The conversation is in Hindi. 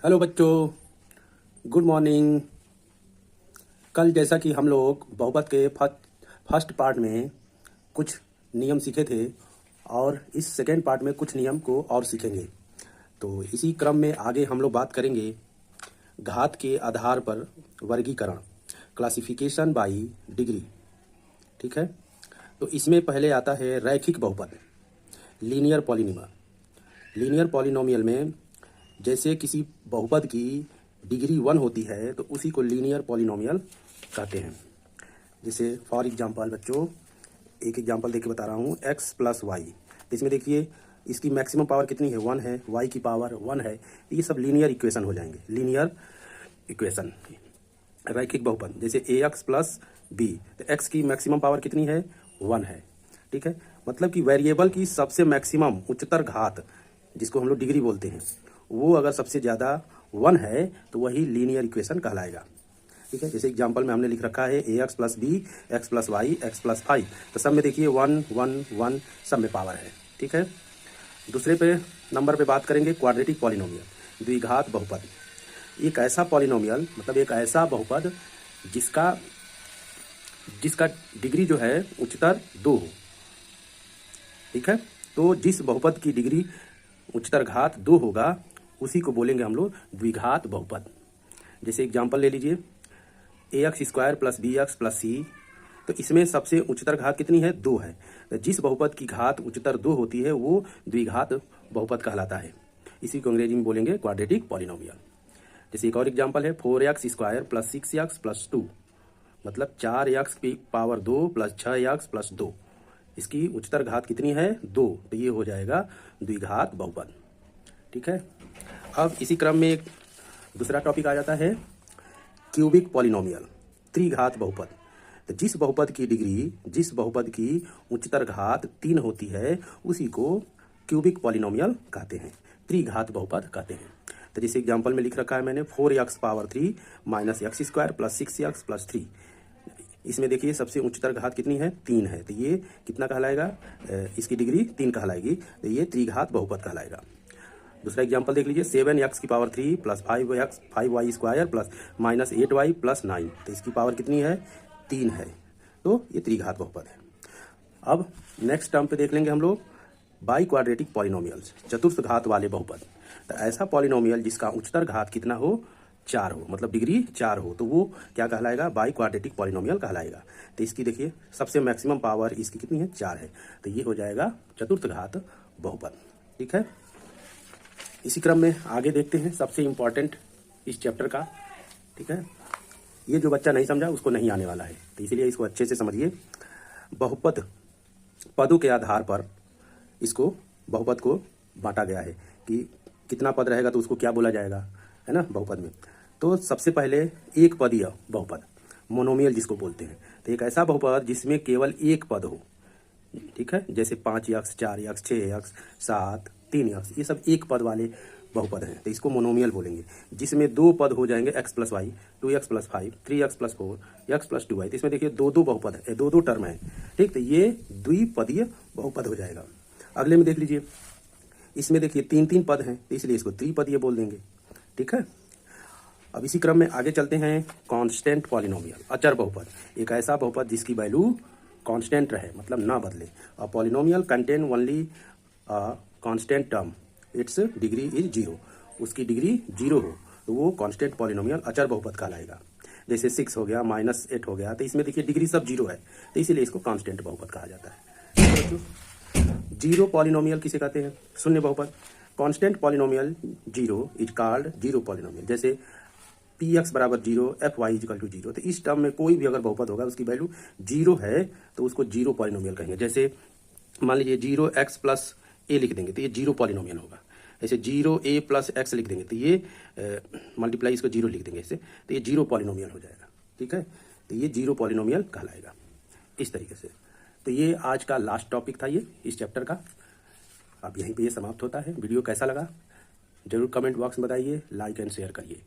हेलो बच्चों, गुड मॉर्निंग। कल जैसा कि हम लोग बहुपद के फर्स्ट पार्ट में कुछ नियम सीखे थे और इस सेकेंड पार्ट में कुछ नियम को और सीखेंगे। तो इसी क्रम में आगे हम लोग बात करेंगे घात के आधार पर वर्गीकरण, क्लासिफिकेशन बाई डिग्री। ठीक है, तो इसमें पहले आता है रैखिक बहुपद, लीनियर पॉलिनोमियल। लीनियर पॉलिनोमियल में जैसे किसी बहुपद की डिग्री 1 होती है तो उसी को लीनियर पॉलिनोमियल कहते हैं। जैसे फॉर एग्जांपल बच्चों, एक एग्जांपल देके बता रहा हूँ, x प्लस वाई। तो इसमें देखिए इसकी मैक्सिमम पावर कितनी है, 1 है, y की पावर 1 है। ये सब लीनियर इक्वेशन हो जाएंगे, लीनियर इक्वेशन। रैखिक बहुपद जैसे ax प्लस b, तो x की मैक्सिमम पावर कितनी है, 1 है। ठीक है, मतलब कि वेरिएबल की सबसे मैक्सिमम उच्चतर घात, जिसको हम लोग डिग्री बोलते हैं, वो अगर सबसे ज़्यादा 1 है तो वही लीनियर इक्वेशन कहलाएगा। ठीक है, जैसे एग्जांपल में हमने लिख रखा है ax plus B, x plus y, x plus 5। तो सब में देखिए 1 1 1 सब में पावर है। ठीक है, दूसरे पे नंबर पे बात करेंगे क्वाड्रेटिक पॉलिनोमियल, द्विघात बहुपद। एक ऐसा पॉलिनोमियल मतलब एक ऐसा बहुपद जिसका डिग्री जो है उच्चतर 2 हो। ठीक है, तो जिस बहुपद की डिग्री उच्चतर घात 2 होगा उसी को बोलेंगे हम लोग द्विघात बहुपद। जैसे एग्जांपल ले लीजिए, ax square plus B x plus C. तो इसमें सबसे उच्चतर घात कितनी है, 2 है। तो जिस बहुपद की घात उच्चतर 2 होती है वो द्विघात बहुपद कहलाता है। इसी को अंग्रेजी में बोलेंगे क्वाड्रेटिक पॉलिनोमियल। जैसे एक और एग्जांपल है 4x square plus 6x plus 2, मतलब 4x की पावर 2 प्लस 6x प्लस 2। इसकी उच्चतर घात कितनी है, 2। तो ये हो जाएगा द्विघात बहुपद। ठीक है, अब इसी क्रम में एक दूसरा टॉपिक आ जाता है क्यूबिक पॉलिनोमियल, त्रिघात बहुपद। तो जिस बहुपद की उच्चतर घात 3 होती है उसी को क्यूबिक पॉलिनोमियल कहते हैं, त्रिघात बहुपद कहते हैं। तो जैसे एग्जांपल में लिख रखा है मैंने 4x power 3 minus x square plus 6x plus 3। इसमें देखिए सबसे उच्चतर घात कितनी है, 3 है। तो ये कितना कहलाएगा, इसकी डिग्री 3 कहलाएगी। तो ये त्रिघात बहुपद कहलाएगा। दूसरा एग्जांपल देख लीजिए 7x की power 3 plus 5y square plus minus 8y plus 9। तो इसकी पावर कितनी है, 3 है। तो ये त्रिघात बहुपद है। अब नेक्स्ट टर्म पे देख लेंगे हम लोग बाई क्वाड्रेटिक पॉलिनोमियल्स, चतुर्थ घात वाले बहुपद। तो ऐसा पॉलिनोमियल जिसका उच्चतर घात कितना हो, 4 हो, मतलब डिग्री 4 हो, तो वो क्या कहलाएगा, बाई क्वाड्रेटिक पॉलिनोमियल कहलाएगा। तो इसकी देखिए सबसे मैक्सिमम पावर इसकी कितनी है, 4 है। तो ये हो जाएगा चतुर्थ घात बहुपद। ठीक है, इसी क्रम में आगे देखते हैं सबसे इम्पॉर्टेंट इस चैप्टर का। ठीक है, ये जो बच्चा नहीं समझा उसको नहीं आने वाला है, तो इसीलिए इसको अच्छे से समझिए। बहुपद पदों के आधार पर इसको बहुपद को बांटा गया है कि कितना पद रहेगा तो उसको क्या बोला जाएगा, है ना, बहुपद में। तो सबसे पहले एक पदीय बहुपद, मोनोमियल जिसको बोलते हैं। तो एक ऐसा बहुपद जिसमें केवल एक पद हो। ठीक है, जैसे 5x 4x 6x 7 3x, ये सब एक पद वाले बहुपद हैं, तो इसको मोनोमियल बोलेंगे। जिसमें 2 पद हो जाएंगे, x plus y, 2x plus 5, 3x plus 4, x plus 2y। तो इसमें देखिए 2 बहुपद है, 2 टर्म है। ठीक, तो ये द्विपदीय बहुपद हो जाएगा। अगले में देख लीजिए, इसमें देखिए 3 पद हैं, तो इसलिए इसको त्रिपदीय बोल देंगे। ठीक है, अब इसी क्रम में आगे चलते हैं कांस्टेंट पॉलिनोमियल, अचर बहुपद। एक ऐसा बहुपद जिसकी वैल्यू कांस्टेंट रहे, मतलब ना बदले। A polynomial contain only constant term, it's degree is 0। उसकी डिग्री 0 हो तो वो कांस्टेंट पॉलिनोमियल अचर बहुपद कहलाएगा। जैसे 6 हो गया, -8 हो गया, तो इसमें देखिए डिग्री सब 0 है, तो इसीलिए इसको कांस्टेंट बहुपद कहा जाता है। जीरो पॉलिनोमियल किसे कहते हैं, शून्य बहुपद। Constant polynomial 0 is called zero polynomial. जैसे px बराबर 0, fy इक्वल टू 0। तो इस टर्म में कोई भी अगर बहुपद होगा उसकी वैल्यू 0 है तो उसको जीरो पॉलिनोमियल कहेंगे। जैसे मान लीजिए 0x प्लस a लिख देंगे तो ये जीरो पॉलिनोमियल होगा। ऐसे 0a प्लस x लिख देंगे तो ये मल्टीप्लाई इसको 0 लिख देंगे ऐसे, तो ये जीरो पॉलिनोमियल हो जाएगा। ठीक है, तो ये जीरो पॉलिनोमियल कहलाएगा इस तरीके से। तो ये आज का लास्ट टॉपिक था ये इस चैप्टर का। अब यहीं पे ये समाप्त होता है। वीडियो कैसा लगा जरूर कमेंट बॉक्स में बताइए, लाइक एंड शेयर करिए।